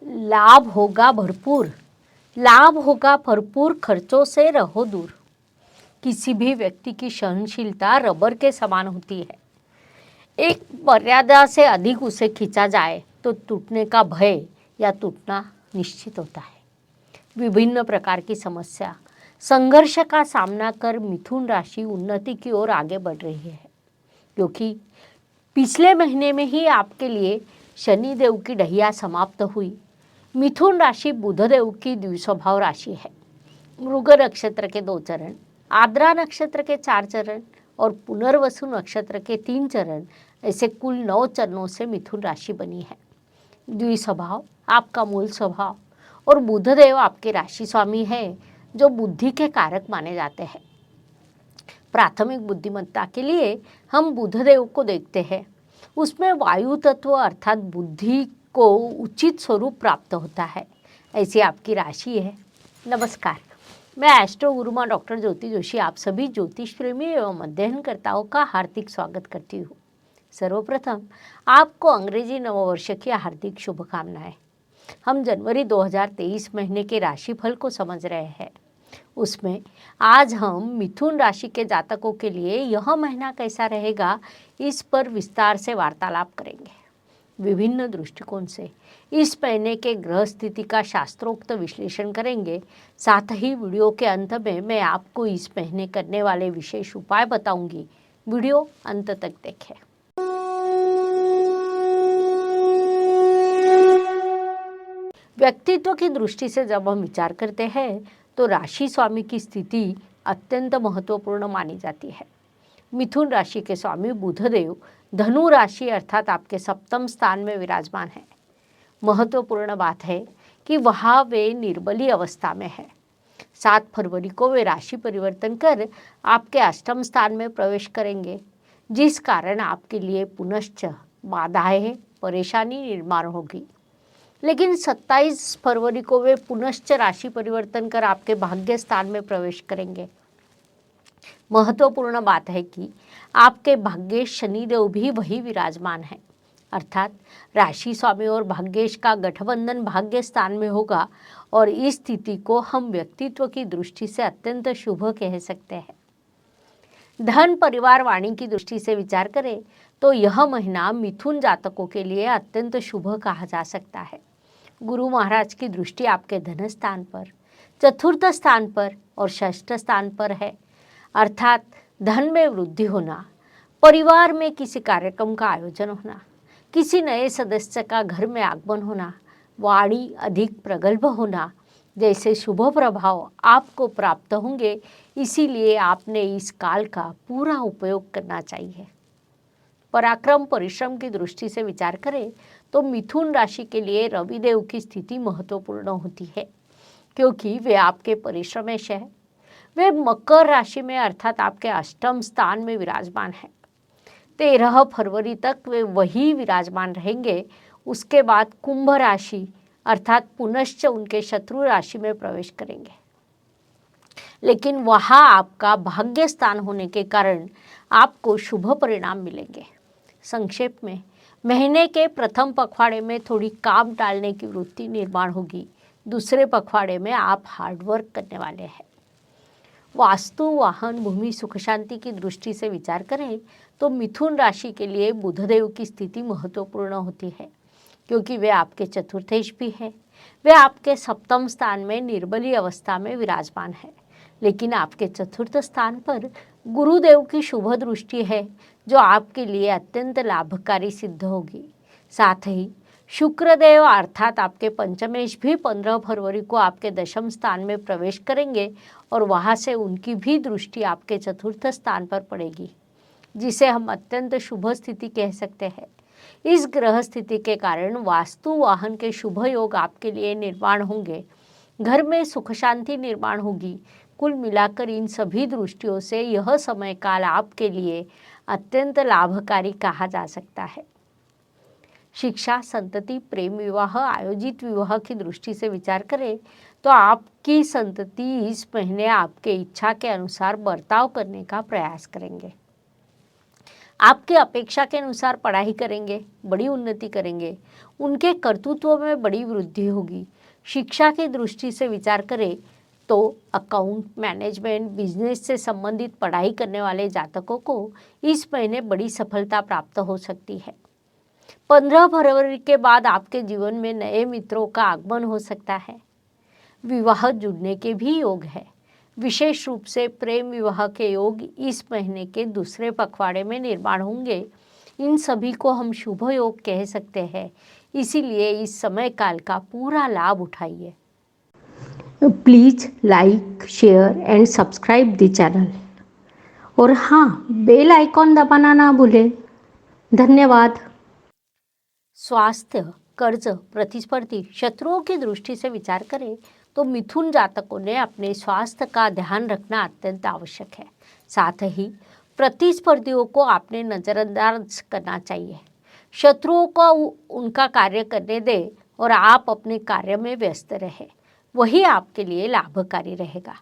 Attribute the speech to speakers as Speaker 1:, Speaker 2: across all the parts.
Speaker 1: लाभ होगा भरपूर, लाभ होगा भरपूर, खर्चों से रहो दूर। किसी भी व्यक्ति की सहनशीलता रबर के समान होती है। एक मर्यादा से अधिक उसे खींचा जाए तो टूटने का भय या टूटना निश्चित होता है। विभिन्न प्रकार की समस्या, संघर्ष का सामना कर मिथुन राशि उन्नति की ओर आगे बढ़ रही है, क्योंकि पिछले महीने में ही आपके लिए शनि देव की ढैया समाप्त हुई। मिथुन राशि बुध देव की द्विस्वभाव राशि है। मृग नक्षत्र के 2 चरण, आद्रा नक्षत्र के 4 चरण और पुनर्वसु नक्षत्र के 3 चरण, ऐसे कुल 9 चरणों से मिथुन राशि बनी है। द्विस्वभाव आपका मूल स्वभाव और बुधदेव आपके राशि स्वामी है, जो बुद्धि के कारक माने जाते हैं। प्राथमिक बुद्धिमत्ता के लिए हम बुधदेव को देखते हैं। उसमें वायु तत्व अर्थात बुद्धि को उचित स्वरूप प्राप्त होता है। ऐसी आपकी राशि है। नमस्कार, मैं एस्ट्रो गुरुमा डॉक्टर ज्योति जोशी आप सभी ज्योतिष प्रेमी एवं अध्ययनकर्ताओं का हार्दिक स्वागत करती हूँ। सर्वप्रथम आपको अंग्रेजी नववर्ष की हार्दिक शुभकामनाएं। हम जनवरी 2023 महीने के राशिफल को समझ रहे हैं। उसमें आज हम मिथुन राशि के जातकों के लिए यह महीना कैसा रहेगा, इस पर विस्तार से वार्तालाप करेंगे। विभिन्न दृष्टिकोण से इस महीने के ग्रह स्थिति का शास्त्रोक्त विश्लेषण करेंगे। साथ ही वीडियो के अंत में मैं आपको इस महीने करने वाले विशेष उपाय बताऊंगी। वीडियो अंत तक देखें। व्यक्तित्व की दृष्टि से जब हम विचार करते हैं तो राशि स्वामी की स्थिति अत्यंत महत्वपूर्ण मानी जाती है। मिथुन राशि के स्वामी बुधदेव धनु राशि अर्थात आपके सप्तम स्थान में विराजमान है। महत्वपूर्ण बात है कि वहाँ वे निर्बली अवस्था में है। 7 फरवरी को वे राशि परिवर्तन कर आपके अष्टम स्थान में प्रवेश करेंगे, जिस कारण आपके लिए पुनश्च बाधाएं, परेशानी निर्माण होगी। लेकिन 27 फरवरी को वे पुनश्च राशि परिवर्तन कर आपके भाग्य स्थान में प्रवेश करेंगे। महत्वपूर्ण बात है कि आपके भाग्येश शनिदेव भी वही विराजमान है, अर्थात राशि स्वामी और भाग्येश का गठबंधन भाग्य स्थान में होगा और इस स्थिति को हम व्यक्तित्व की दृष्टि से अत्यंत शुभ कह सकते हैं। धन, परिवार, वाणी की दृष्टि से विचार करें तो यह महीना मिथुन जातकों के लिए अत्यंत शुभ कहा जा सकता है। गुरु महाराज की दृष्टि आपके धन स्थान पर, चतुर्थ स्थान पर और षष्ठ स्थान पर है, अर्थात धन में वृद्धि होना, परिवार में किसी कार्यक्रम का आयोजन होना, किसी नए सदस्य का घर में आगमन होना, वाणी अधिक प्रगल्भ होना जैसे शुभ प्रभाव आपको प्राप्त होंगे। इसीलिए आपने इस काल का पूरा उपयोग करना चाहिए। पराक्रम, परिश्रम की दृष्टि से विचार करें तो मिथुन राशि के लिए रविदेव की स्थिति महत्वपूर्ण होती है, क्योंकि वे आपके परिश्रमेश है। वे मकर राशि में अर्थात आपके अष्टम स्थान में विराजमान है। 13 फरवरी तक वे वही विराजमान रहेंगे। उसके बाद कुंभ राशि अर्थात पुनश्च उनके शत्रु राशि में प्रवेश करेंगे, लेकिन वहाँ आपका भाग्य स्थान होने के कारण आपको शुभ परिणाम मिलेंगे। संक्षेप में, महीने के प्रथम पखवाड़े में थोड़ी काम टालने की वृत्ति निर्माण होगी। दूसरे पखवाड़े में आप हार्डवर्क करने वाले हैं। वास्तु, वाहन, भूमि, सुख शांति की दृष्टि से विचार करें तो मिथुन राशि के लिए बुधदेव की स्थिति महत्वपूर्ण होती है, क्योंकि वे आपके चतुर्थेश भी हैं। वे आपके सप्तम स्थान में निर्बली अवस्था में विराजमान है, लेकिन आपके चतुर्थ स्थान पर गुरुदेव की शुभ दृष्टि है, जो आपके लिए अत्यंत लाभकारी सिद्ध होगी। साथ ही शुक्रदेव अर्थात आपके पंचमेश भी 15 फरवरी को आपके दशम स्थान में प्रवेश करेंगे और वहाँ से उनकी भी दृष्टि आपके चतुर्थ स्थान पर पड़ेगी, जिसे हम अत्यंत शुभ स्थिति कह सकते हैं। इस ग्रह स्थिति के कारण वास्तु, वाहन के शुभ योग आपके लिए निर्माण होंगे। घर में सुख शांति निर्माण होगी। कुल मिलाकर इन सभी दृष्टियों से यह समय काल आपके लिए अत्यंत लाभकारी कहा जा सकता है। शिक्षा, संतति, प्रेम विवाह, आयोजित विवाह की दृष्टि से विचार करें तो आपकी संतति इस महीने आपके इच्छा के अनुसार बर्ताव करने का प्रयास करेंगे। आपके अपेक्षा के अनुसार पढ़ाई करेंगे, बड़ी उन्नति करेंगे, उनके कर्तृत्व में बड़ी वृद्धि होगी। शिक्षा की दृष्टि से विचार करें तो अकाउंट, मैनेजमेंट, बिजनेस से संबंधित पढ़ाई करने वाले जातकों को इस महीने बड़ी सफलता प्राप्त हो सकती है। 15 फरवरी के बाद आपके जीवन में नए मित्रों का आगमन हो सकता है। विवाह जुड़ने के भी योग है। विशेष रूप से प्रेम विवाह के योग इस महीने के दूसरे पखवाड़े में निर्माण होंगे। इन सभी को हम शुभ योग कह सकते हैं, इसीलिए इस समय काल का पूरा लाभ उठाइए। Please like, share and subscribe the channel और हाँ, बेल आइकॉन दबाना ना भूलें। धन्यवाद। स्वास्थ्य, कर्ज, प्रतिस्पर्धी, शत्रुओं की दृष्टि से विचार करें तो मिथुन जातकों ने अपने स्वास्थ्य का ध्यान रखना अत्यंत आवश्यक है। साथ ही प्रतिस्पर्धियों को आपने नज़रअंदाज करना चाहिए। शत्रुओं को उनका कार्य करने दें और आप अपने कार्य में व्यस्त रहें, वही आपके लिए लाभकारी रहेगा।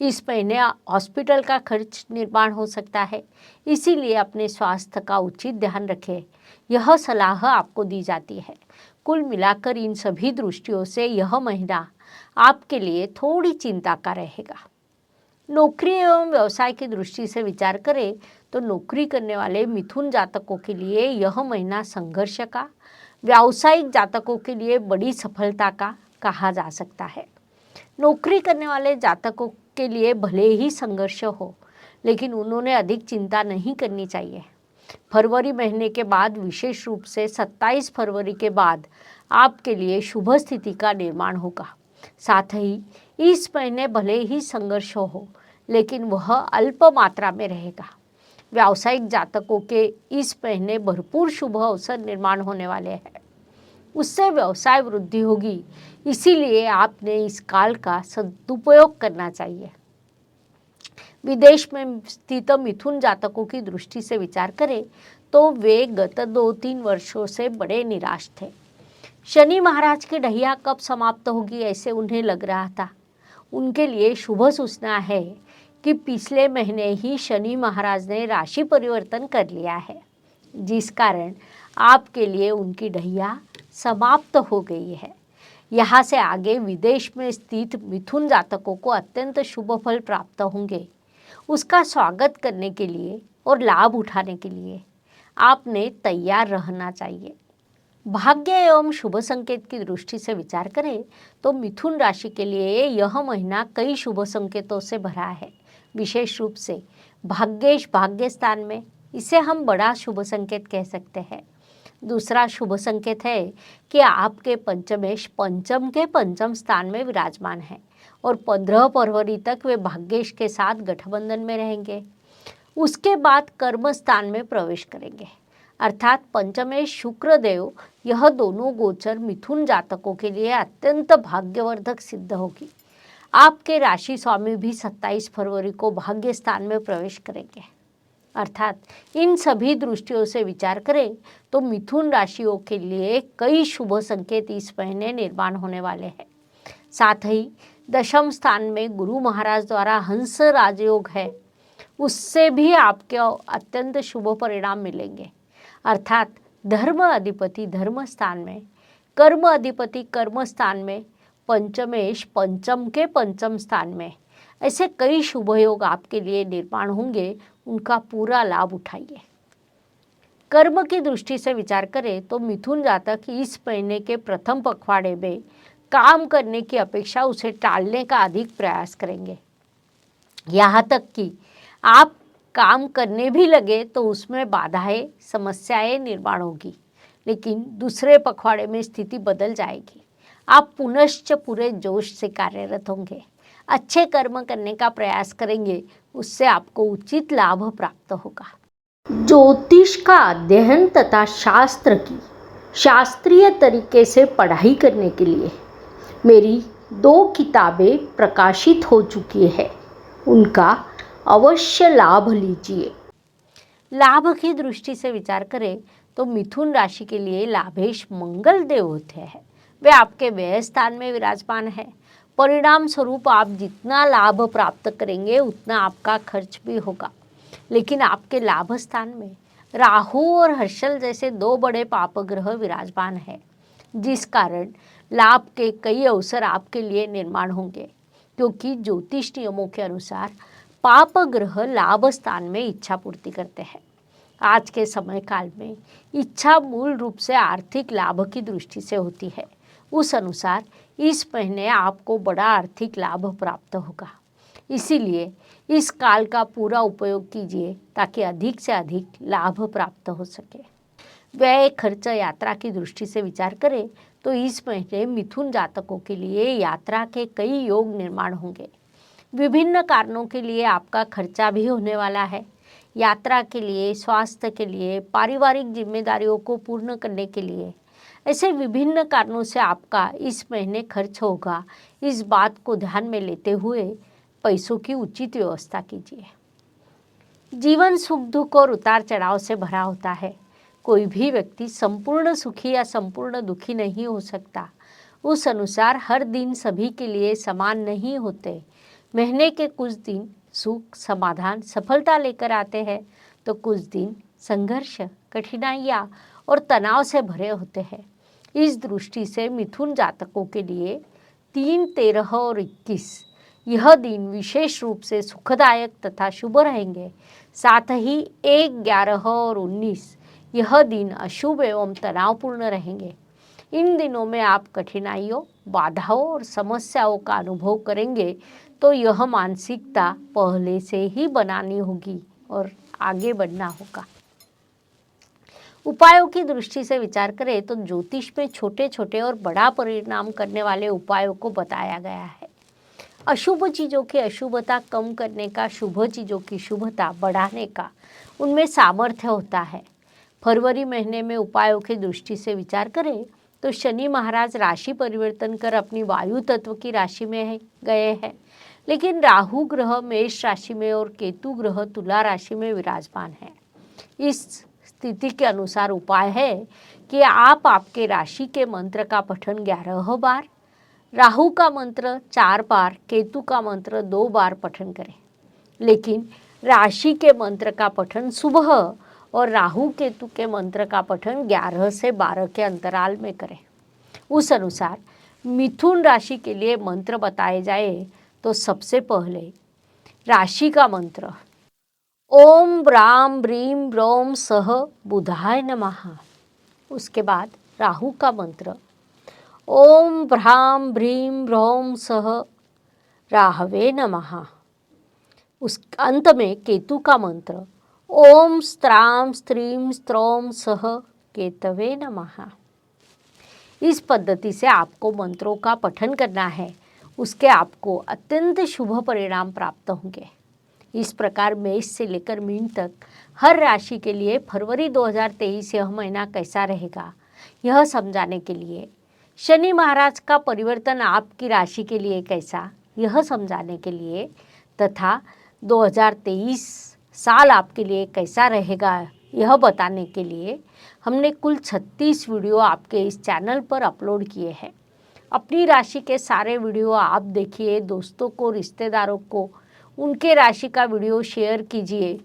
Speaker 1: इस महीने हॉस्पिटल का खर्च निर्माण हो सकता है, इसीलिए अपने स्वास्थ्य का उचित ध्यान रखें, यह सलाह आपको दी जाती है। कुल मिलाकर इन सभी दृष्टियों से यह महीना आपके लिए थोड़ी चिंता का रहेगा। नौकरी एवं व्यवसाय की दृष्टि से विचार करें तो नौकरी करने वाले मिथुन जातकों के लिए यह महीना संघर्ष का, व्यावसायिक जातकों के लिए बड़ी सफलता का कहा जा सकता है। नौकरी करने वाले जातकों के लिए भले ही संघर्ष हो, लेकिन उन्होंने अधिक चिंता नहीं करनी चाहिए। फरवरी महीने के बाद, विशेष रूप से 27 फरवरी के बाद आपके लिए शुभ स्थिति का निर्माण होगा। साथ ही इस महीने भले ही संघर्ष हो, लेकिन वह अल्प मात्रा में रहेगा। व्यावसायिक जातकों के इस महीने भरपूर शुभ अवसर निर्माण होने वाले हैं, उससे व्यवसाय वृद्धि होगी, इसीलिए आपने इस काल का सदुपयोग करना चाहिए। विदेश में स्थित मिथुन जातकों की दृष्टि से विचार करें तो वे गत 2-3 वर्षों से बड़े निराश थे। शनि महाराज की ढैया कब समाप्त होगी ऐसे उन्हें लग रहा था। उनके लिए शुभ सूचना है कि पिछले महीने ही शनि महाराज ने राशि परिवर्तन कर लिया है, जिस कारण आपके लिए उनकी ढैया समाप्त हो गई है। यहाँ से आगे विदेश में स्थित मिथुन जातकों को अत्यंत शुभ फल प्राप्त होंगे। उसका स्वागत करने के लिए और लाभ उठाने के लिए आपने तैयार रहना चाहिए। भाग्य एवं शुभ संकेत की दृष्टि से विचार करें तो मिथुन राशि के लिए यह महीना कई शुभ संकेतों से भरा है। विशेष रूप से भाग्येश भाग्य स्थान में, इसे हम बड़ा शुभ संकेत कह सकते हैं। दूसरा शुभ संकेत है कि आपके पंचमेश पंचम के पंचम स्थान में विराजमान है और 15 फरवरी तक वे भाग्येश के साथ गठबंधन में रहेंगे। उसके बाद कर्म स्थान में प्रवेश करेंगे, अर्थात पंचमेश शुक्रदेव, यह दोनों गोचर मिथुन जातकों के लिए अत्यंत भाग्यवर्धक सिद्ध होगी। आपके राशि स्वामी भी 27 फरवरी को भाग्य स्थान में प्रवेश करेंगे। अर्थात इन सभी दृष्टियों से विचार करें तो मिथुन राशियों के लिए कई शुभ संकेत इस महीने निर्माण होने वाले हैं। साथ ही दशम स्थान में गुरु महाराज द्वारा हंस राजयोग है, उससे भी आपके अत्यंत शुभ परिणाम मिलेंगे। अर्थात धर्म अधिपति धर्म स्थान में, कर्म अधिपति कर्म स्थान में, पंचमेश पंचम के पंचम स्थान में, ऐसे कई शुभ योग आपके लिए निर्माण होंगे, उनका पूरा लाभ उठाइए। कर्म की दृष्टि से विचार करें तो मिथुन जातक इस महीने के प्रथम पखवाड़े में काम करने की अपेक्षा उसे टालने का अधिक प्रयास करेंगे। यहाँ तक कि आप काम करने भी लगे तो उसमें बाधाएं, समस्याएं निर्माण होगी, लेकिन दूसरे पखवाड़े में स्थिति बदल जाएगी। आप पुनश्च पूरे जोश से कार्यरत होंगे, अच्छे कर्म करने का प्रयास करेंगे, उससे आपको उचित लाभ प्राप्त होगा। ज्योतिष का अध्ययन तथा शास्त्र की शास्त्रीय तरीके से पढ़ाई करने के लिए मेरी 2 किताबें प्रकाशित हो चुकी है, उनका अवश्य लाभ लीजिए। लाभ की दृष्टि से विचार करें तो मिथुन राशि के लिए लाभेश मंगल देव होते हैं। वे आपके व्यय स्थान में विराजमान है। परिणाम स्वरूप आप जितना लाभ प्राप्त करेंगे उतना आपका खर्च भी होगा, लेकिन आपके लाभ स्थान में राहु और हर्षल जैसे दो बड़े पाप ग्रह विराजमान है, जिस कारण लाभ के कई अवसर आपके लिए निर्माण होंगे, क्योंकि ज्योतिष नियमों के अनुसार पाप ग्रह लाभ स्थान में इच्छा पूर्ति करते हैं। आज के समय काल में इच्छा मूल रूप से आर्थिक लाभ की दृष्टि से होती है। उस अनुसार इस महीने आपको बड़ा आर्थिक लाभ प्राप्त होगा। इसीलिए इस काल का पूरा उपयोग कीजिए ताकि अधिक से अधिक लाभ प्राप्त हो सके। व्यय खर्च यात्रा की दृष्टि से विचार करें तो इस महीने मिथुन जातकों के लिए यात्रा के कई योग निर्माण होंगे। विभिन्न कारणों के लिए आपका खर्चा भी होने वाला है। यात्रा के लिए, स्वास्थ्य के लिए, पारिवारिक जिम्मेदारियों को पूर्ण करने के लिए, ऐसे विभिन्न कारणों से आपका इस महीने खर्च होगा। इस बात को ध्यान में लेते हुए पैसों की उचित व्यवस्था कीजिए। जीवन सुख दुख और उतार चढ़ाव से भरा होता है। कोई भी व्यक्ति संपूर्ण सुखी या संपूर्ण दुखी नहीं हो सकता। उस अनुसार हर दिन सभी के लिए समान नहीं होते। महीने के कुछ दिन सुख, समाधान, सफलता लेकर आते हैं तो कुछ दिन संघर्ष, कठिनाइयाँ और तनाव से भरे होते हैं। इस दृष्टि से मिथुन जातकों के लिए 3, 13 और 21 यह दिन विशेष रूप से सुखदायक तथा शुभ रहेंगे। साथ ही 1, 11 और 19 यह दिन अशुभ एवं तनावपूर्ण रहेंगे। इन दिनों में आप कठिनाइयों, बाधाओं और समस्याओं का अनुभव करेंगे तो यह मानसिकता पहले से ही बनानी होगी और आगे बढ़ना होगा। उपायों की दृष्टि से विचार करें तो ज्योतिष में छोटे छोटे और बड़ा परिणाम करने वाले उपायों को बताया गया है। अशुभ चीज़ों की अशुभता कम करने का, शुभ चीज़ों की शुभता बढ़ाने का उनमें सामर्थ्य होता है। फरवरी महीने में उपायों की दृष्टि से विचार करें तो शनि महाराज राशि परिवर्तन कर अपनी वायु तत्व की राशि में गए हैं, लेकिन राहु ग्रह मेष राशि में और केतु ग्रह तुला राशि में विराजमान है। इस स्थिति के अनुसार उपाय है कि आप आपके राशि के मंत्र का पठन 11 बार, राहु का मंत्र 4 बार, केतु का मंत्र 2 बार पठन करें। लेकिन राशि के मंत्र का पठन सुबह और राहु केतु के मंत्र का पठन 11 से 12 के अंतराल में करें। उस अनुसार मिथुन राशि के लिए मंत्र बताए जाए तो सबसे पहले राशि का मंत्र ओम ब्राम ब्रीम ब्रोम सह बुधाय नमः। उसके बाद राहु का मंत्र ओम ब्राम ब्रीम ब्रोम सह राहवे नमः। उस अंत में केतु का मंत्र ओम स्त्राम स्त्रीम स्त्रोम सह केतवे नमः। इस पद्धति से आपको मंत्रों का पठन करना है। उसके आपको अत्यंत शुभ परिणाम प्राप्त होंगे। इस प्रकार मेष से लेकर मीन तक हर राशि के लिए फरवरी 2023 यह महीना कैसा रहेगा, यह समझाने के लिए, शनि महाराज का परिवर्तन आपकी राशि के लिए कैसा, यह समझाने के लिए, तथा 2023 साल आपके लिए कैसा रहेगा यह बताने के लिए हमने कुल 36 वीडियो आपके इस चैनल पर अपलोड किए हैं। अपनी राशि के सारे वीडियो आप देखिए, दोस्तों को, रिश्तेदारों को उनके राशि का वीडियो शेयर कीजिए।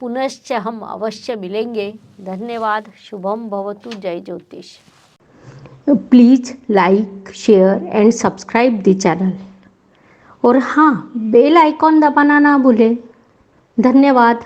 Speaker 1: पुनश्च हम अवश्य मिलेंगे। धन्यवाद। शुभम भवतु। जय ज्योतिष। Please like, share and subscribe the channel. और हाँ, बेल आइकॉन दबाना ना भूलें। धन्यवाद।